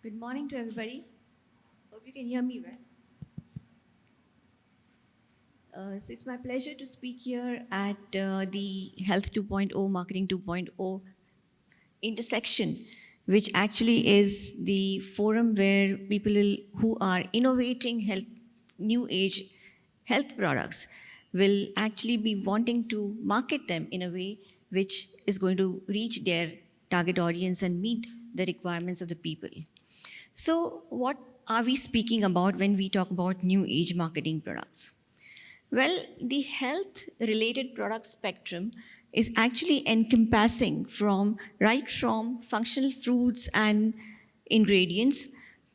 Good morning to everybody. Hope you can hear me well. So it's my pleasure to speak here at the Health 2.0, Marketing 2.0 intersection, which actually is the forum where who are innovating new age health products will actually be wanting to market them in a way which is going to reach their target audience and meet the requirements of the people. So, what are we speaking about when we talk about new age marketing products? Well, the health related product spectrum is actually encompassing from functional fruits and ingredients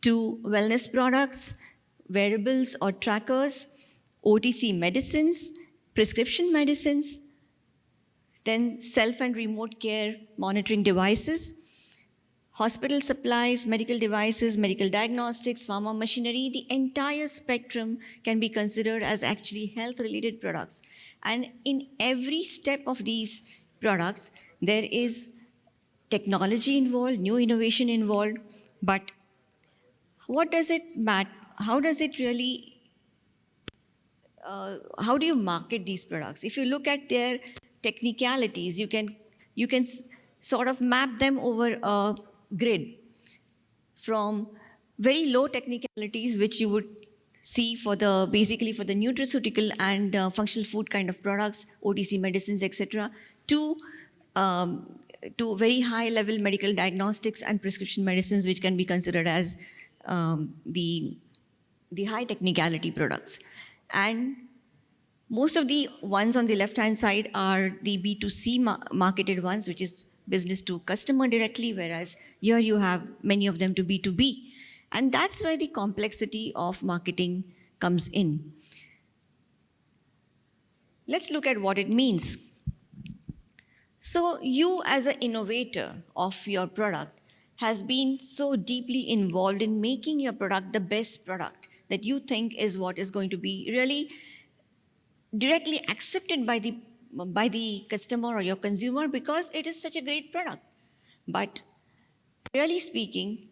to wellness products, wearables or trackers, OTC medicines, prescription medicines, then self and remote care monitoring devices, hospital supplies, medical devices, medical diagnostics, pharma machinery, the entire spectrum can be considered as actually health-related products. And in every step of these products, there is technology involved, new innovation involved, but what does it matter? How does it really, how do you market these products? If you look at their technicalities, you can sort of map them over a grid from very low technicalities, which you would see basically for the nutraceutical and functional food kind of products, OTC medicines, etc., to very high level medical diagnostics and prescription medicines, which can be considered as the high technicality products. And most of the ones on the left-hand side are the B2C marketed ones, which is business to customer directly, whereas here you have many of them to B2B. And that's where the complexity of marketing comes in. Let's look at what it means. So you as an innovator of your product has been so deeply involved in making your product the best product that you think is what is going to be really directly accepted by the customer or your consumer because it is such a great product. But really speaking,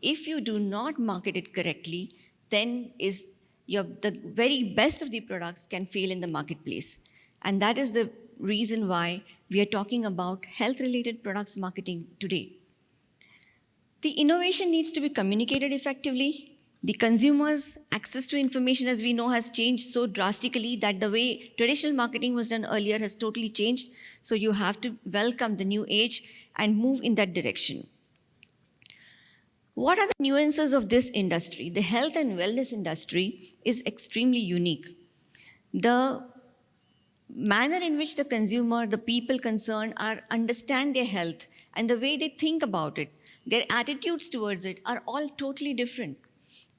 if you do not market it correctly, then the very best of the products can fail in the marketplace. And that is the reason why we are talking about health-related products marketing today. The innovation needs to be communicated effectively. The consumer's access to information, as we know, has changed so drastically that the way traditional marketing was done earlier has totally changed. So you have to welcome the new age and move in that direction. What are the nuances of this industry? The health and wellness industry is extremely unique. The manner in which the consumer, the people concerned, understand their health and the way they think about it, their attitudes towards it are all totally different.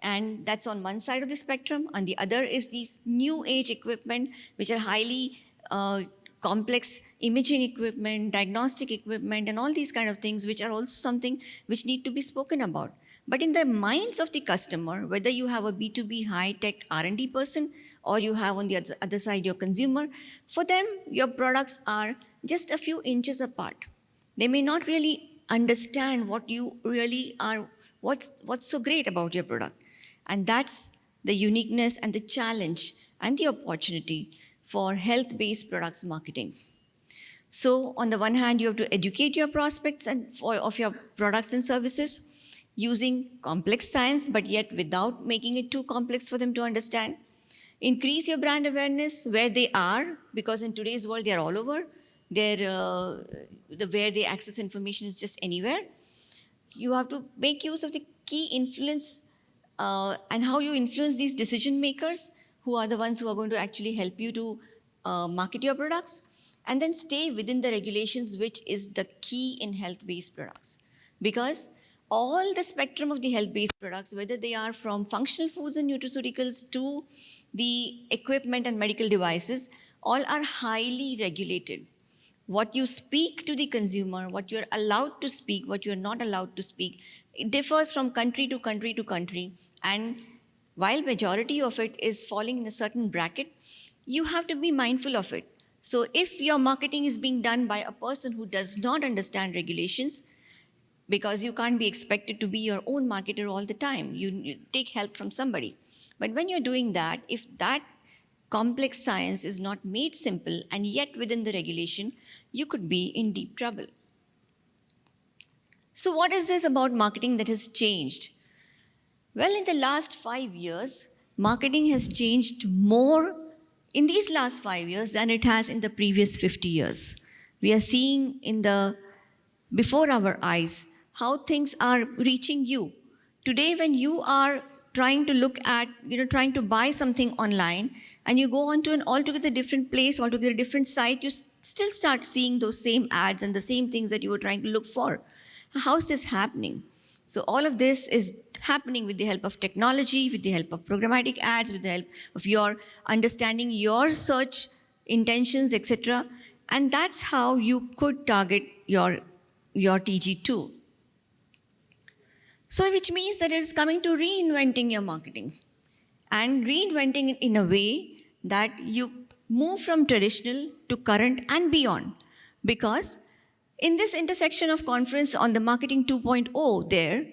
And that's on one side of the spectrum. On the other is these new age equipment, which are highly complex imaging equipment, diagnostic equipment, and all these kind of things, which are also something which need to be spoken about. But in the minds of the customer, whether you have a B2B high-tech R&D person or you have on the other side your consumer, for them, your products are just a few inches apart. They may not really understand what you really are, what's so great about your product. And that's the uniqueness and the challenge and the opportunity for health-based products marketing. So on the one hand, you have to educate your prospects of your products and services using complex science, but yet without making it too complex for them to understand. Increase your brand awareness where they are, because in today's world, they're all over. Where they access information is just anywhere. You have to make use of the key influence and how you influence these decision makers who are the ones who are going to actually help you to market your products, and then stay within the regulations, which is the key in health-based products. Because all the spectrum of the health-based products, whether they are from functional foods and nutraceuticals to the equipment and medical devices, all are highly regulated. What you speak to the consumer, what you're allowed to speak, what you're not allowed to speak, it differs from country to country to country. And while majority of it is falling in a certain bracket, you have to be mindful of it. So if your marketing is being done by a person who does not understand regulations, because you can't be expected to be your own marketer all the time. You take help from somebody. But when you're doing that, if that complex science is not made simple and yet within the regulation, you could be in deep trouble. So what is this about marketing that has changed? Well, in the last 5 years, marketing has changed more in these last 5 years than it has in the previous 50 years. We are seeing before our eyes how things are reaching you. Today, when you are trying to look at, trying to buy something online, and you go onto an altogether different place, altogether different site, you still start seeing those same ads and the same things that you were trying to look for. How is this happening? So all of this is happening with the help of technology, with the help of programmatic ads, with the help of your understanding your search intentions, etc. And that's how you could target your TG2. So which means that it is coming to reinventing your marketing and reinventing it in a way that you move from traditional to current and beyond. Because in this intersection of conference on the Marketing 2.0 there,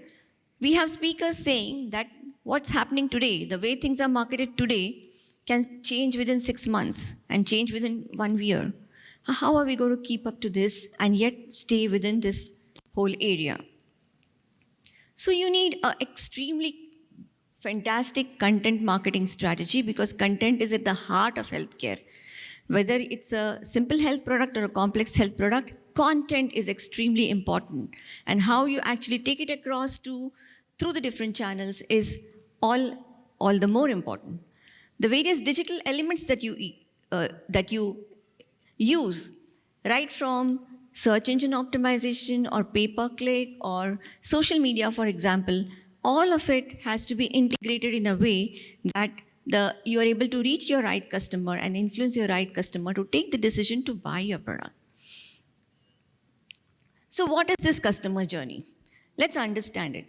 we have speakers saying that what's happening today, the way things are marketed today, can change within 6 months and change within 1 year. How are we going to keep up to this and yet stay within this whole area? So you need an extremely fantastic content marketing strategy, because content is at the heart of healthcare. Whether it's a simple health product or a complex health product, content is extremely important. And how you actually take it across through the different channels is all the more important. The various digital elements that you use, right from search engine optimization or pay-per-click or social media, for example, all of it has to be integrated in a way that you are able to reach your right customer and influence your right customer to take the decision to buy your product. So what is this customer journey? Let's understand it.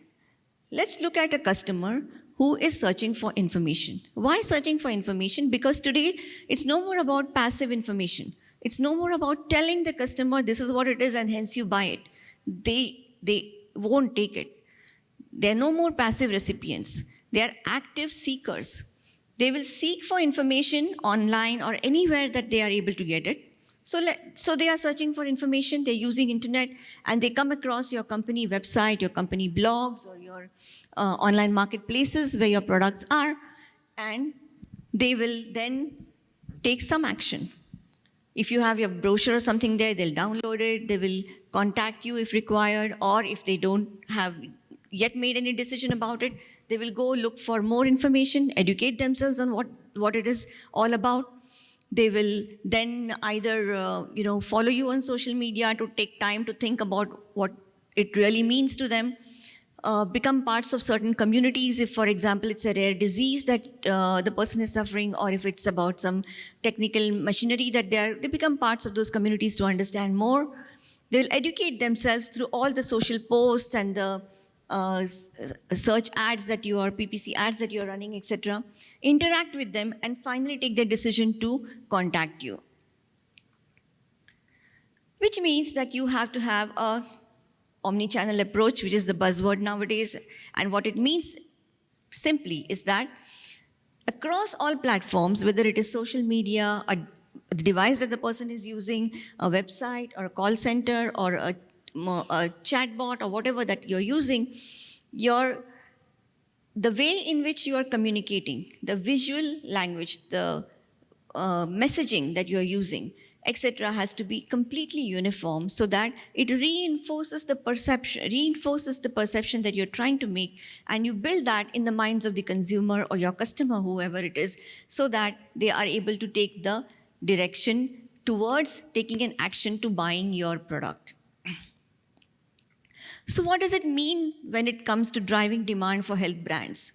Let's look at a customer who is searching for information. Why searching for information? Because today it's no more about passive information. It's no more about telling the customer this is what it is and hence you buy it. They won't take it. They are no more passive recipients. They are active seekers. They will seek for information online or anywhere that they are able to get it. So they are searching for information, they're using internet, and they come across your company website, your company blogs, or your online marketplaces where your products are, and they will then take some action. If you have your brochure or something there, they'll download it, they will contact you if required, or if they don't have yet made any decision about it, they will go look for more information, educate themselves on what it is all about. They will then either follow you on social media to take time to think about what it really means to them, become parts of certain communities if, for example, it's a rare disease that the person is suffering, or if it's about some technical machinery that they become parts of those communities to understand more. They will educate themselves through all the social posts and the search ads that you are, PPC ads that you are running, etc. Interact with them and finally take their decision to contact you. Which means that you have to have a omni-channel approach, which is the buzzword nowadays. And what it means simply is that across all platforms, whether it is social media, the device that the person is using, a website or a call center or a chatbot or whatever that you're using, the way in which you are communicating, the visual language, the messaging that you're using, etc., has to be completely uniform so that it reinforces the perception that you're trying to make, and you build that in the minds of the consumer or your customer, whoever it is, so that they are able to take the direction towards taking an action to buying your product. So what does it mean when it comes to driving demand for health brands?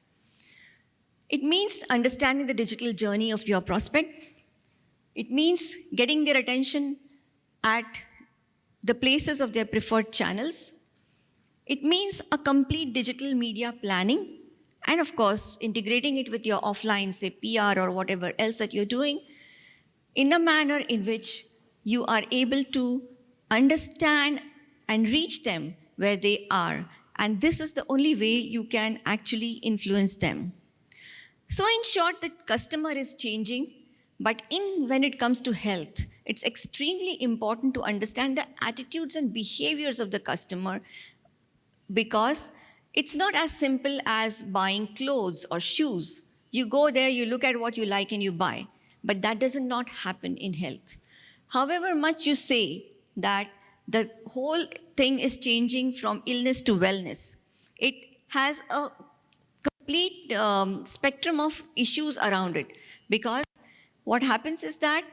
It means understanding the digital journey of your prospect. It means getting their attention at the places of their preferred channels. It means a complete digital media planning, and of course, integrating it with your offline, say PR or whatever else that you're doing, in a manner in which you are able to understand and reach them where they are. And this is the only way you can actually influence them. So in short, the customer is changing, but when it comes to health, it's extremely important to understand the attitudes and behaviors of the customer, because it's not as simple as buying clothes or shoes. You go there, you look at what you like and you buy, but that does not happen in health. However much you say that the whole thing is changing from illness to wellness, it has a complete spectrum of issues around it, because what happens is that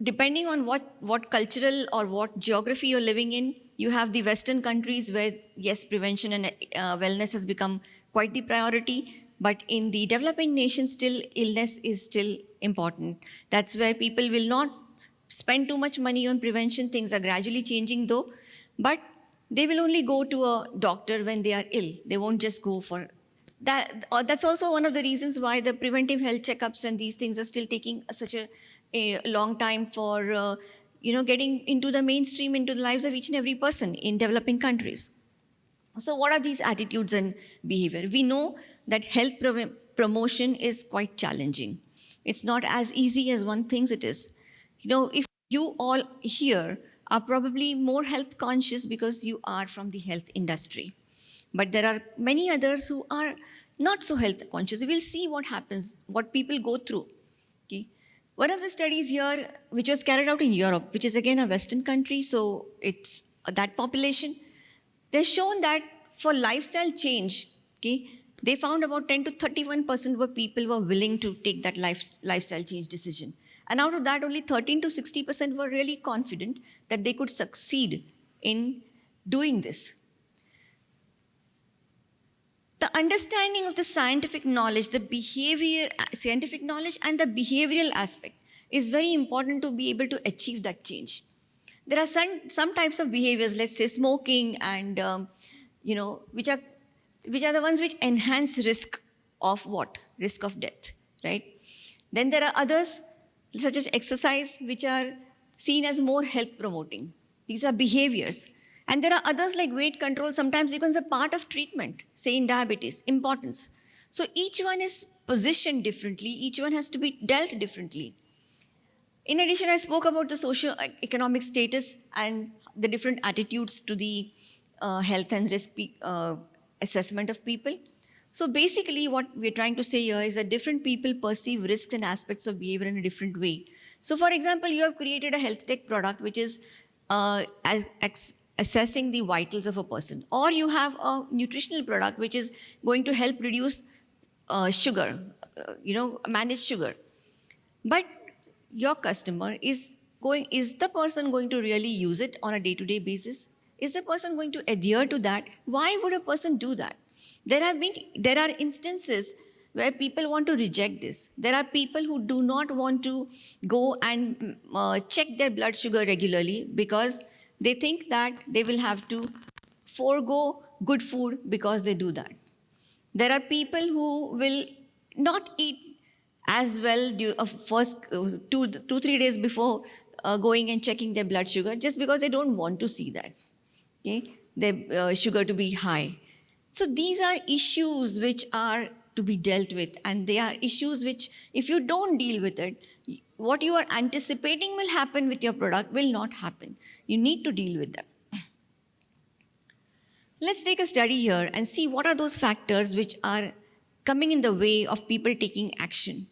depending on what cultural or what geography you're living in, you have the Western countries where, yes, prevention and wellness has become quite the priority, but in the developing nations, still illness is still important. That's where people will not spend too much money on prevention. Things are gradually changing though, but they will only go to a doctor when they are ill. They won't just go for that. That's also one of the reasons why the preventive health checkups and these things are still taking such a long time for getting into the mainstream, into the lives of each and every person in developing countries. So what are these attitudes and behavior? We know that health promotion is quite challenging. It's not as easy as one thinks it is. If you all here are probably more health conscious because you are from the health industry, but there are many others who are not so health conscious. We'll see what happens, what people go through. Okay. One of the studies here, which was carried out in Europe, which is again a Western country, so it's that population, they've shown that for lifestyle change, okay, they found about 10 to 31% of people were willing to take that lifestyle change decision. And out of that, only 13 to 60% were really confident that they could succeed in doing this. The understanding of the scientific knowledge, scientific knowledge and the behavioral aspect is very important to be able to achieve that change. There are some types of behaviors, let's say smoking and, which are the ones which enhance risk of what? Risk of death, right? Then there are others, such as exercise, which are seen as more health promoting. These are behaviors. And there are others like weight control, sometimes becomes a part of treatment, say in diabetes, importance. So each one is positioned differently, each one has to be dealt differently. In addition, I spoke about the socio-economic status and the different attitudes to the health and risk assessment of people. So basically what we're trying to say here is that different people perceive risks and aspects of behavior in a different way. So for example, you have created a health tech product which is assessing the vitals of a person, or you have a nutritional product which is going to help reduce sugar, manage sugar. But your customer is the person going to really use it on a day-to-day basis? Is the person going to adhere to that? Why would a person do that? There are instances where people want to reject this. There are people who do not want to go and check their blood sugar regularly because they think that they will have to forego good food because they do that. There are people who will not eat as well first 2-3 days before going and checking their blood sugar, just because they don't want to see that, okay, their sugar to be high. So these are issues which are to be dealt with, and they are issues which, if you don't deal with it, what you are anticipating will happen with your product will not happen. You need to deal with them. Let's take a study here and see what are those factors which are coming in the way of people taking action.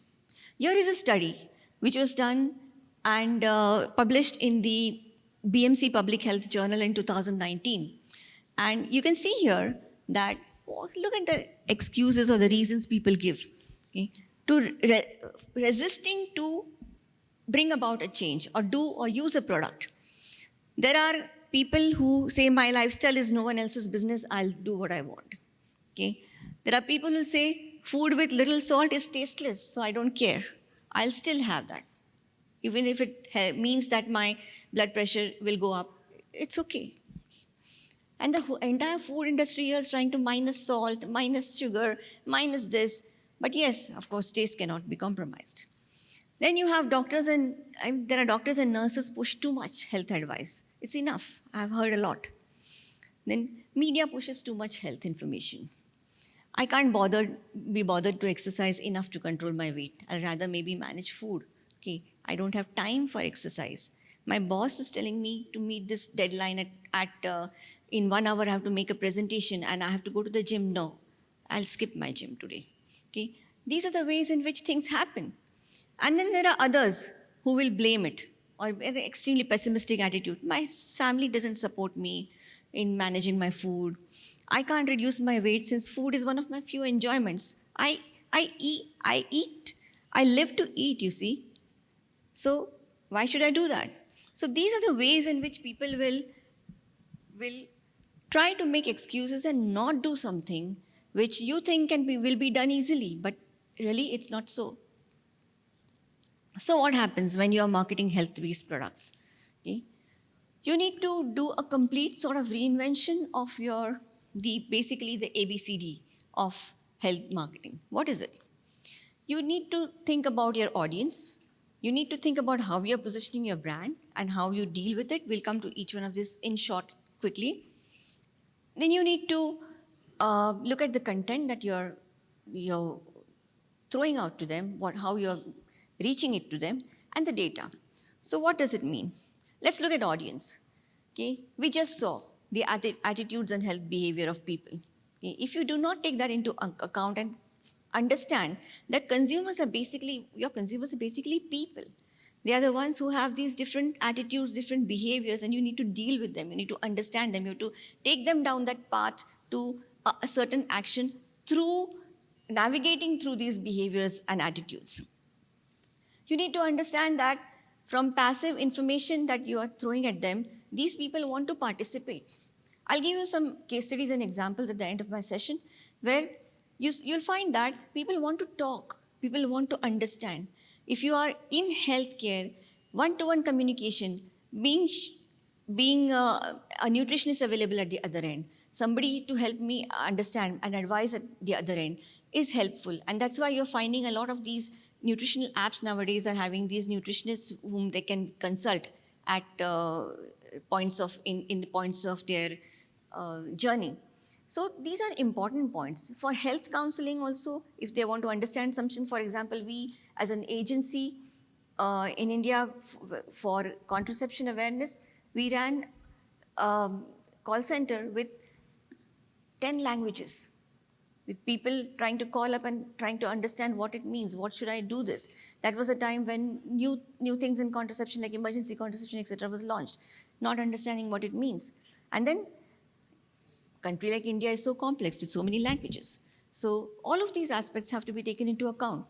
Here is a study which was done and published in the BMC Public Health Journal in 2019. And you can see here that, look at the excuses or the reasons people give, okay, to resisting to bring about a change or do or use a product. There are people who say, my lifestyle is no one else's business, I'll do what I want. Okay. There are people who say, food with little salt is tasteless, so I don't care. I'll still have that. Even if it means that my blood pressure will go up, it's okay. And the entire food industry is trying to minus salt, minus sugar, minus this. But yes, of course, taste cannot be compromised. Then you have doctors there are doctors and nurses push too much health advice. It's enough. I've heard a lot. Then media pushes too much health information. I can't be bothered to exercise enough to control my weight. I'll rather maybe manage food. Okay, I don't have time for exercise. My boss is telling me to meet this deadline at in 1 hour. I have to make a presentation and I have to go to the gym. No, I'll skip my gym today. Okay, these are the ways in which things happen. And then there are others who will blame it or an extremely pessimistic attitude. My family doesn't support me in managing my food. I can't reduce my weight since food is one of my few enjoyments. I live to eat, you see. So why should I do that? So these are the ways in which people will try to make excuses and not do something which you think will be done easily, but really it's not so. So what happens when you are marketing health-based products? Okay? You need to do a complete sort of reinvention of basically the ABCD of health marketing. What is it? You need to think about your audience. You need to think about how you're positioning your brand and how you deal with it. We'll come to each one of this in short quickly. Then you need to look at the content that you're throwing out to them, how you're reaching it to them, and the data. So what does it mean? Let's look at audience. Okay, we just saw the attitudes and health behavior of people. Okay? If you do not take that into account and understand that your consumers are basically people. They are the ones who have these different attitudes, different behaviors, and you need to deal with them. You need to understand them. You have to take them down that path to a certain action through navigating through these behaviors and attitudes. You need to understand that from passive information that you are throwing at them, these people want to participate. I'll give you some case studies and examples at the end of my session where you'll find that people want to talk, people want to understand. If you are in healthcare, one-to-one communication, being a nutritionist available at the other end, somebody to help me understand and advise at the other end is helpful. And that's why you're finding a lot of these nutritional apps nowadays are having these nutritionists whom they can consult at points of their journey. So these are important points. For health counseling also, if they want to understand something, for example, we as an agency in India for contraception awareness, we ran call center with 10 languages, with people trying to call up and trying to understand what it means. What should I do this? That was a time when new things in contraception, like emergency contraception, etc., was launched, not understanding what it means. And then country like India is so complex with so many languages. So all of these aspects have to be taken into account.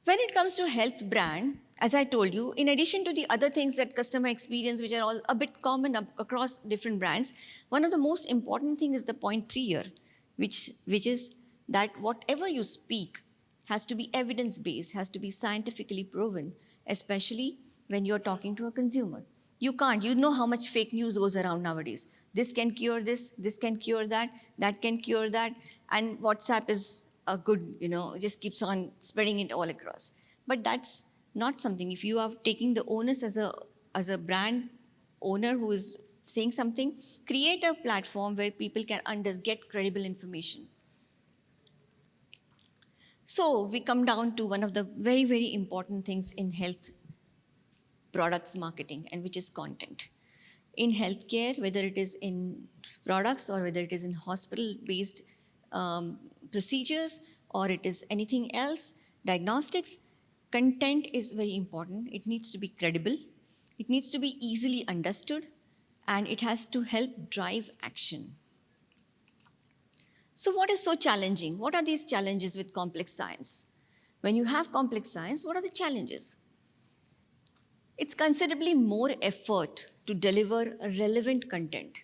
When it comes to health brand, as I told you, in addition to the other things that customer experience, which are all a bit common across different brands, one of the most important thing is the point 3 here, which is that whatever you speak has to be evidence-based, has to be scientifically proven, especially when you're talking to a consumer. You know how much fake news goes around nowadays. This can cure this can cure that can cure that, and WhatsApp is a good, just keeps on spreading it all across. But that's not something. If you are taking the onus as a brand owner who is saying something, create a platform where people can get credible information. So we come down to one of the very, very important things in health products marketing, and which is content. In healthcare, whether it is in products or whether it is in hospital-based procedures or it is anything else, diagnostics, content is very important. It needs to be credible. It needs to be easily understood, and it has to help drive action. So what is so challenging? What are these challenges with complex science? When you have complex science, what are the challenges? It's considerably more effort to deliver relevant content.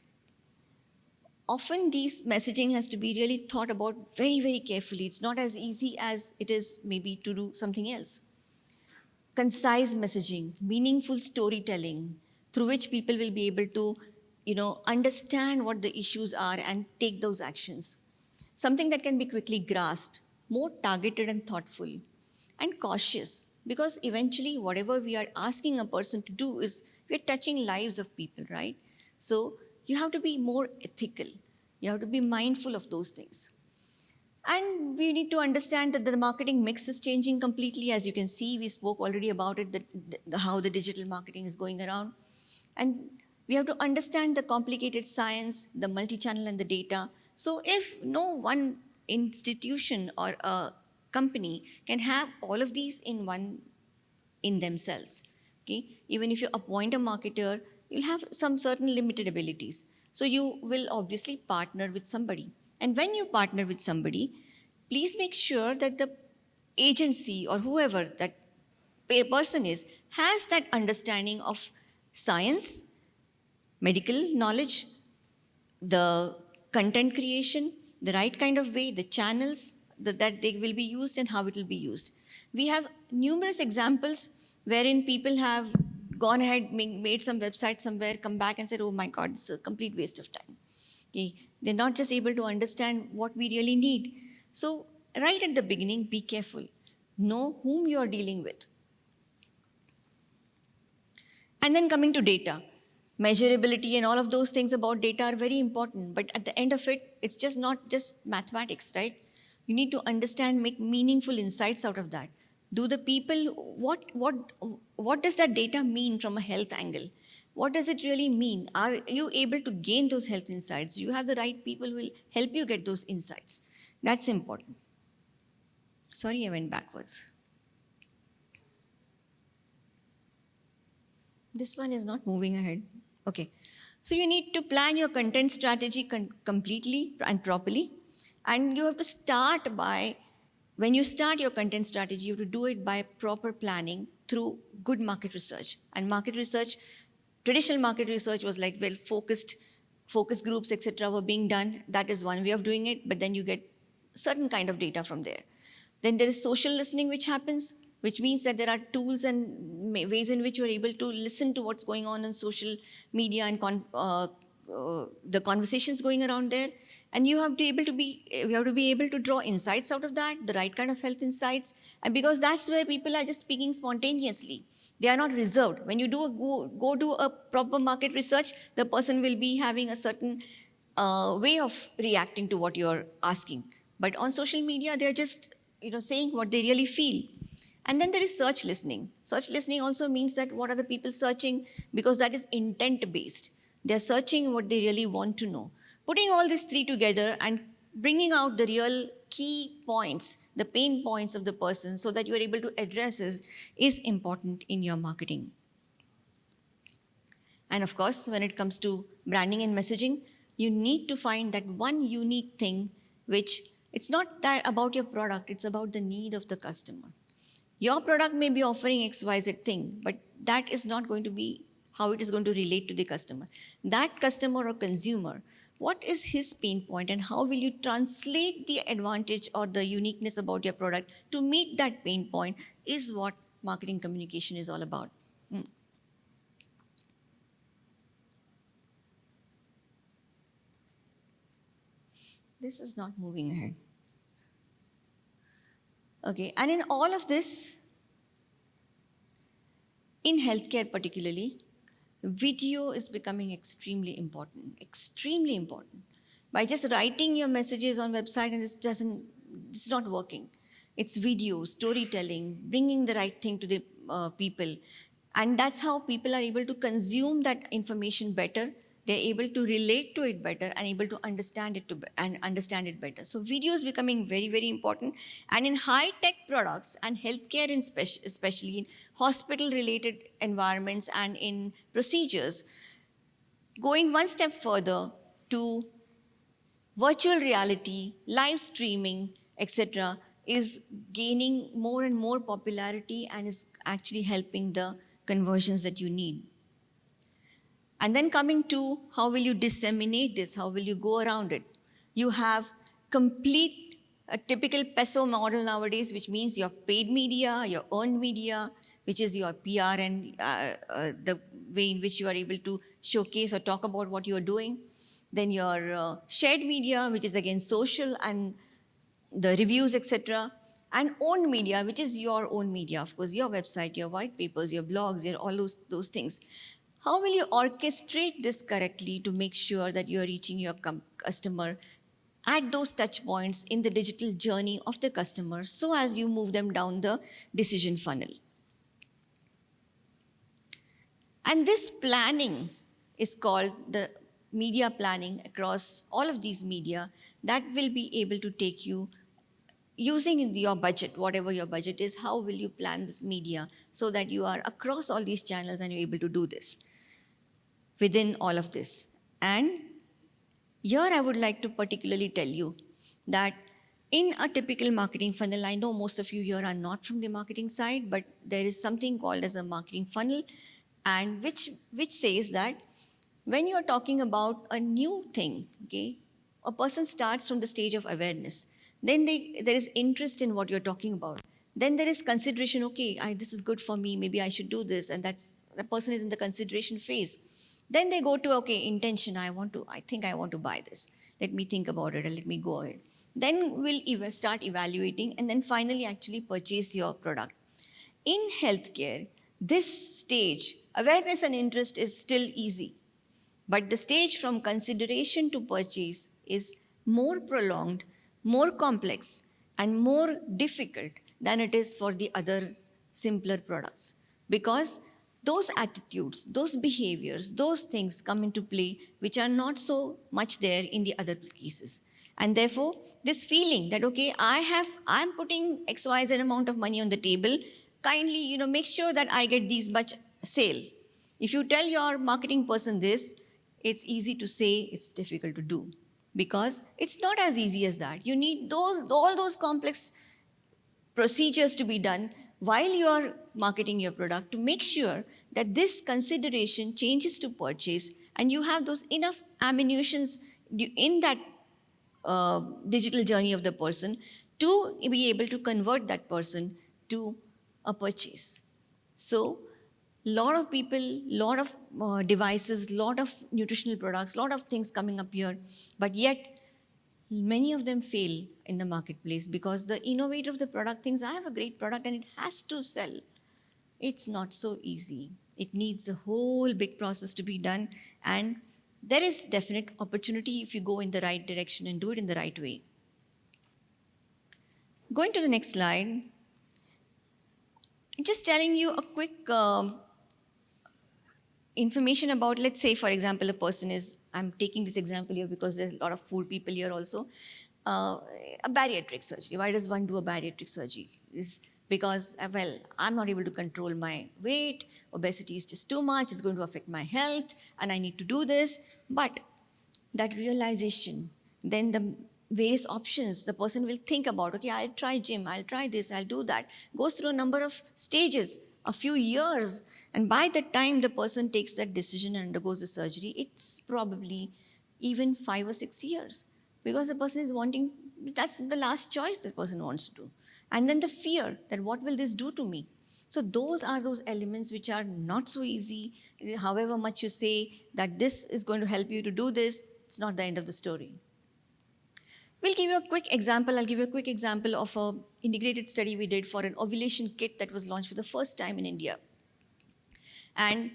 Often these messaging has to be really thought about very, very carefully. It's not as easy as it is maybe to do something else. Concise messaging, meaningful storytelling, through which people will be able to, understand what the issues are and take those actions. Something that can be quickly grasped, more targeted and thoughtful, and cautious. Because eventually, whatever we are asking a person to do is, we're touching lives of people, right? So you have to be more ethical. You have to be mindful of those things. And we need to understand that the marketing mix is changing completely. As you can see, we spoke already about it, how the digital marketing is going around. And we have to understand the complicated science, the multi-channel and the data. So if no one institution or a company can have all of these in themselves, okay? Even if you appoint a marketer, you'll have some certain limited abilities. So you will obviously partner with somebody. And when you partner with somebody, please make sure that the agency or whoever that person is has that understanding of science, medical knowledge, the content creation, the right kind of way, the channels that they will be used and how it will be used. We have numerous examples wherein people have gone ahead, made some website somewhere, come back and said, oh my God, this is a complete waste of time. Okay? They're not just able to understand what we really need. So right at the beginning, be careful. Know whom you're dealing with. And then coming to data, measurability and all of those things about data are very important. But at the end of it, it's just not just mathematics, right? You need to understand, make meaningful insights out of that. Do the people, what does that data mean from a health angle? What does it really mean? Are you able to gain those health insights? You have the right people who will help you get those insights. That's important. Sorry, I went backwards. This one is not moving ahead. Okay. So you need to plan your content strategy completely and properly. And you have to start by, when you start your content strategy, you have to do it by proper planning through good market research. And market research, traditional market research was like, well, focus groups, etc. were being done. That is one way of doing it, but then you get certain kind of data from there. Then there is social listening, which happens, which means that there are tools and ways in which you are able to listen to what's going on social media and the conversations going around there. And you have to be able to draw insights out of that, the right kind of health insights. And because that's where people are just speaking spontaneously. They are not reserved. When you go do a proper market research, the person will be having a certain way of reacting to what you're asking. But on social media, they're just saying what they really feel. And then there is search listening. Search listening also means that what are the people searching, because that is intent-based. They're searching what they really want to know. Putting all these three together and bringing out the real key points, the pain points of the person so that you are able to address is important in your marketing. And of course, when it comes to branding and messaging, you need to find that one unique thing which it's not that about your product, it's about the need of the customer. Your product may be offering XYZ thing, but that is not going to be how it is going to relate to the customer. That customer or consumer, what is his pain point and how will you translate the advantage or the uniqueness about your product to meet that pain point is what marketing communication is all about. This is not moving ahead. Okay, and in all of this, in healthcare particularly, video is becoming extremely important. By just writing your messages on website and it's not working. It's video, storytelling, bringing the right thing to the people. And that's how people are able to consume that information better. They're able to relate to it better and able to understand it better. So video is becoming very, very important. And in high-tech products and healthcare, especially in hospital-related environments and in procedures, going one step further to virtual reality, live streaming, etc., is gaining more and more popularity and is actually helping the conversions that you need. And then coming to how will you disseminate this? How will you go around it? You have a typical peso model nowadays, which means your paid media, your earned media, which is your PR and the way in which you are able to showcase or talk about what you are doing. Then your shared media, which is again social and the reviews, etc. And owned media, which is your own media, of course, your website, your white papers, your blogs, all those things. How will you orchestrate this correctly to make sure that you are reaching your customer at those touch points in the digital journey of the customer so as you move them down the decision funnel? And this planning is called the media planning across all of these media that will be able to take you using in your budget, whatever your budget is, how will you plan this media so that you are across all these channels and you're able to do this within all of this. And here I would like to particularly tell you that in a typical marketing funnel, I know most of you here are not from the marketing side, but there is something called as a marketing funnel, and which says that when you're talking about a new thing, okay, a person starts from the stage of awareness. Then there is interest in what you're talking about. Then there is consideration, okay, this is good for me, maybe I should do this, and the person is in the consideration phase. Then they go to, okay, intention, I think I want to buy this. Let me think about it and let me go ahead. Then we'll start evaluating and then finally actually purchase your product. In healthcare, this stage, awareness and interest is still easy. But the stage from consideration to purchase is more prolonged, more complex, and more difficult than it is for the other simpler products. Because those attitudes, those behaviors, those things come into play which are not so much there in the other cases. And therefore, this feeling that, okay, I'm putting XYZ amount of money on the table, kindly, make sure that I get these much sale. If you tell your marketing person this, it's easy to say, it's difficult to do. Because it's not as easy as that. You need all those complex procedures to be done while you are marketing your product to make sure that this consideration changes to purchase and you have those enough ammunitions in that digital journey of the person to be able to convert that person to a purchase. So, lot of people, lot of devices, lot of nutritional products, lot of things coming up here, but yet many of them fail in the marketplace because the innovator of the product thinks, I have a great product and it has to sell. It's not so easy. It needs a whole big process to be done, and there is definite opportunity if you go in the right direction and do it in the right way. Going to the next slide, just telling you a quick information about, let's say, for example, a person is, I'm taking this example here because there's a lot of food people here also, a bariatric surgery. Why does one do a bariatric surgery? Is because, well, I'm not able to control my weight, obesity is just too much, it's going to affect my health, and I need to do this. But that realization, then the various options the person will think about, okay, I'll try gym, I'll try this, I'll do that, goes through a number of stages, a few years, and by the time the person takes that decision and undergoes the surgery, it's probably even 5 or 6 years, because the person is wanting, that's the last choice the person wants to do. And then the fear that what will this do to me? So those are those elements which are not so easy. However much you say that this is going to help you to do this, it's not the end of the story. We'll give you a quick example. I'll give you a quick example of an integrated study we did for an ovulation kit that was launched for the first time in India. And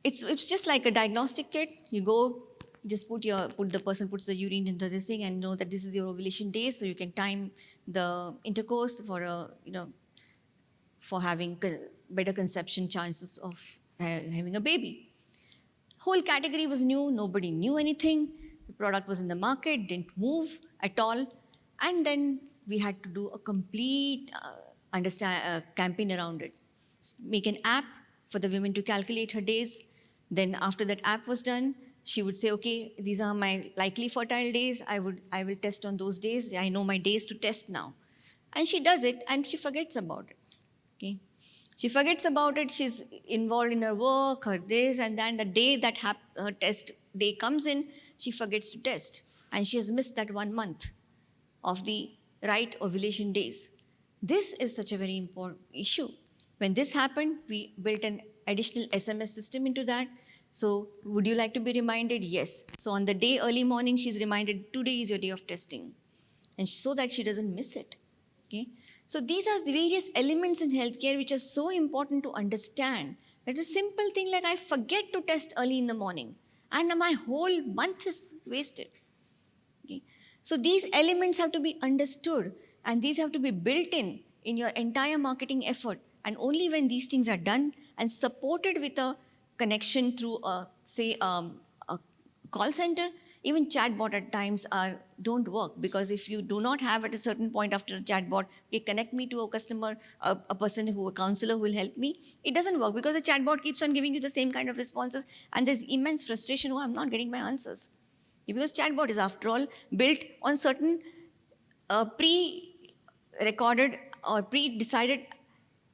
it's just like a diagnostic kit. You go, just the person puts the urine into this thing and know that this is your ovulation day, so you can time the intercourse for having better conception chances of having a baby. Whole category was new, nobody knew anything. The product was in the market, didn't move at all. And then we had to do a complete campaign around it. Make an app for the women to calculate her days. Then after that app was done, she would say, okay, these are my likely fertile days. I will test on those days. I know my days to test now. And she does it and she forgets about it. Okay? She forgets about it. She's involved in her work, her this and that. The day that her test day comes in, she forgets to test. And she has missed that 1 month of the right ovulation days. This is such a very important issue. When this happened, we built an additional SMS system into that. So would you like to be reminded? Yes. So on the day early morning, she's reminded, today is your day of testing. And so that she doesn't miss it. Okay? So these are the various elements in healthcare which are so important to understand That is a simple thing like I forget to test early in the morning and my whole month is wasted. Okay. So these elements have to be understood and these have to be built in your entire marketing effort. And only when these things are done and supported with a connection through a call center, even chatbot at times don't work, because if you do not have at a certain point after a chatbot, okay, connect me to a customer, a person a counselor who will help me, it doesn't work because the chatbot keeps on giving you the same kind of responses and there's immense frustration. Oh, I'm not getting my answers. Because chatbot is, after all, built on certain pre-recorded or pre-decided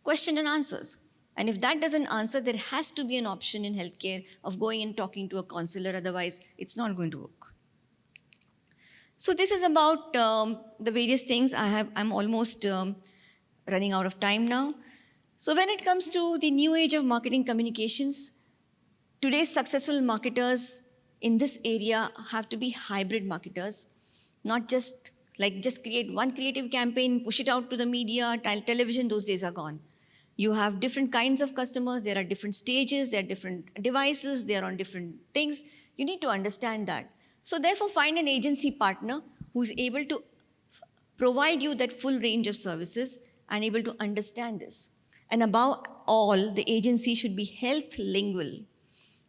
question and answers. And if that doesn't answer, there has to be an option in healthcare of going and talking to a counselor. Otherwise, it's not going to work. So this is about the various things. I'm almost running out of time now. So when it comes to the new age of marketing communications, today's successful marketers in this area have to be hybrid marketers, not just create one creative campaign, push it out to the media, television, those days are gone. You have different kinds of customers, there are different stages, there are different devices, they are on different things. You need to understand that. So therefore, find an agency partner who is able to provide you that full range of services and able to understand this. And above all, the agency should be health lingual.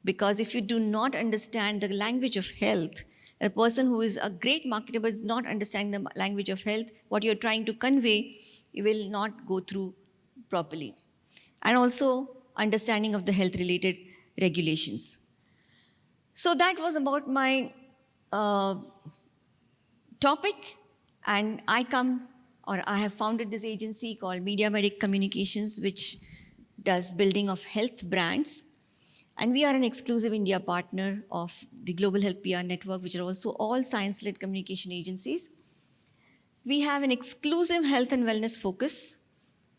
Because if you do not understand the language of health, a person who is a great marketer but is not understanding the language of health, what you're trying to convey, it will not go through properly. And also understanding of the health-related regulations. So that was about my topic, and I have founded this agency called Media Medic Communications, which does building of health brands. And we are an exclusive India partner of the Global Health PR Network, which are also all science-led communication agencies. We have an exclusive health and wellness focus,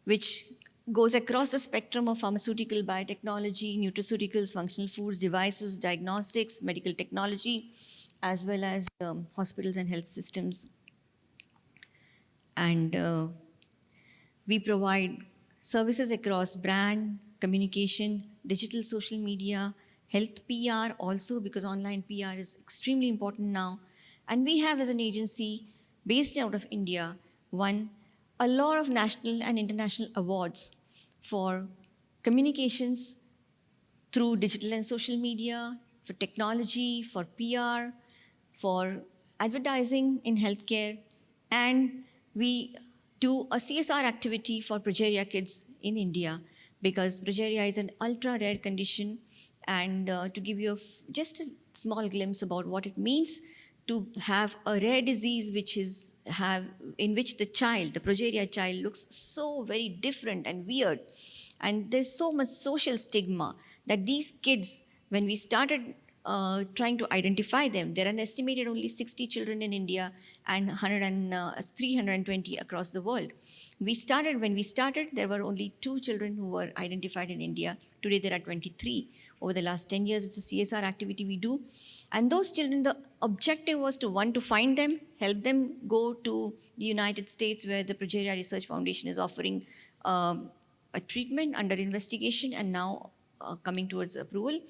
which goes across the spectrum of pharmaceutical, biotechnology, nutraceuticals, functional foods, devices, diagnostics, medical technology, as well as hospitals and health systems. And we provide services across brand, communication, digital social media, health PR also, because online PR is extremely important now. And we have, as an agency based out of India, won a lot of national and international awards for communications through digital and social media, for technology, for PR, for advertising in healthcare. And we do a CSR activity for progeria kids in India, because progeria is an ultra-rare condition. And to give you just a small glimpse about what it means to have a rare disease in which the progeria child looks so very different and weird. And there's so much social stigma that these kids, when we started trying to identify them, there are an estimated only 60 children in India and 320 across the world. When we started, there were only 2 children who were identified in India. Today, there are 23. Over the last 10 years, it's a CSR activity we do. And those children, the objective was to find them, help them go to the United States, where the Progeria Research Foundation is offering a treatment under investigation and now coming towards approval.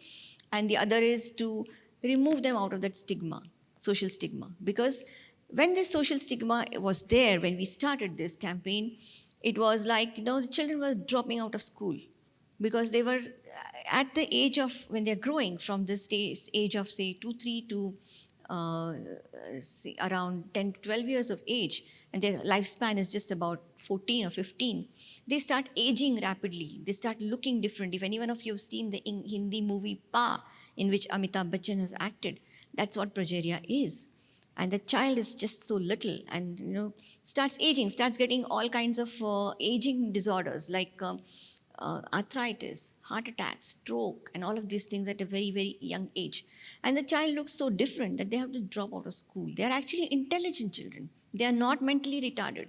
And the other is to remove them out of that stigma, social stigma. Because when this social stigma was there, when we started this campaign, it was like, the children were dropping out of school because they were at the age of, when they're growing from this age of, say, 2-3 to around 10 to 12 years of age, and their lifespan is just about 14 or 15, they start aging rapidly. They start looking different. If any one of you have seen the Hindi movie Pa, in which Amitabh Bachchan has acted, that's what progeria is. And the child is just so little and, starts aging, starts getting all kinds of aging disorders like arthritis, heart attack, stroke, and all of these things at a very, very young age. And the child looks so different that they have to drop out of school. They are actually intelligent children. They are not mentally retarded.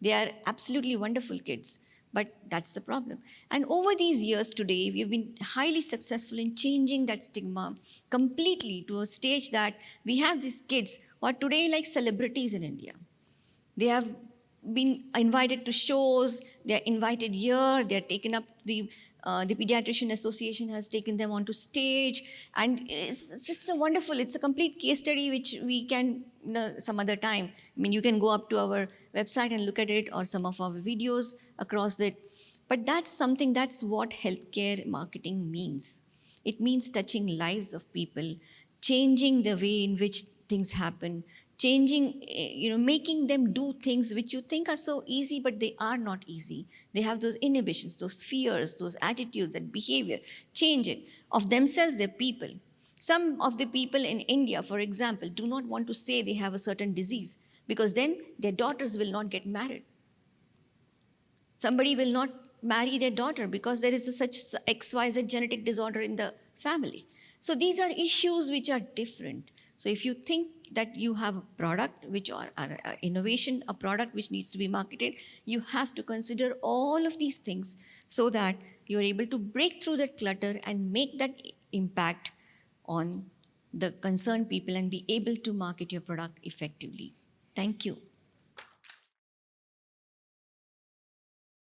They are absolutely wonderful kids. But that's the problem. And over these years today, we've been highly successful in changing that stigma completely to a stage that we have these kids who are today like celebrities in India. They have been invited to shows, they're invited here, they're taken up the The Pediatrician Association has taken them onto stage, and it's just a wonderful, it's a complete case study which we can, some other time. I mean, you can go up to our website and look at it, or some of our videos across it. But that's something, that's what healthcare marketing means. It means touching lives of people, changing the way in which things happen, changing, making them do things which you think are so easy, but they are not easy. They have those inhibitions, those fears, those attitudes, that behavior. Change it. Of themselves, they're people. Some of the people in India, for example, do not want to say they have a certain disease, because then their daughters will not get married. Somebody will not marry their daughter because there is such XYZ genetic disorder in the family. So these are issues which are different. So if you think that you have a product which or innovation, a product which needs to be marketed, you have to consider all of these things so that you're able to break through that clutter and make that impact on the concerned people and be able to market your product effectively. Thank you.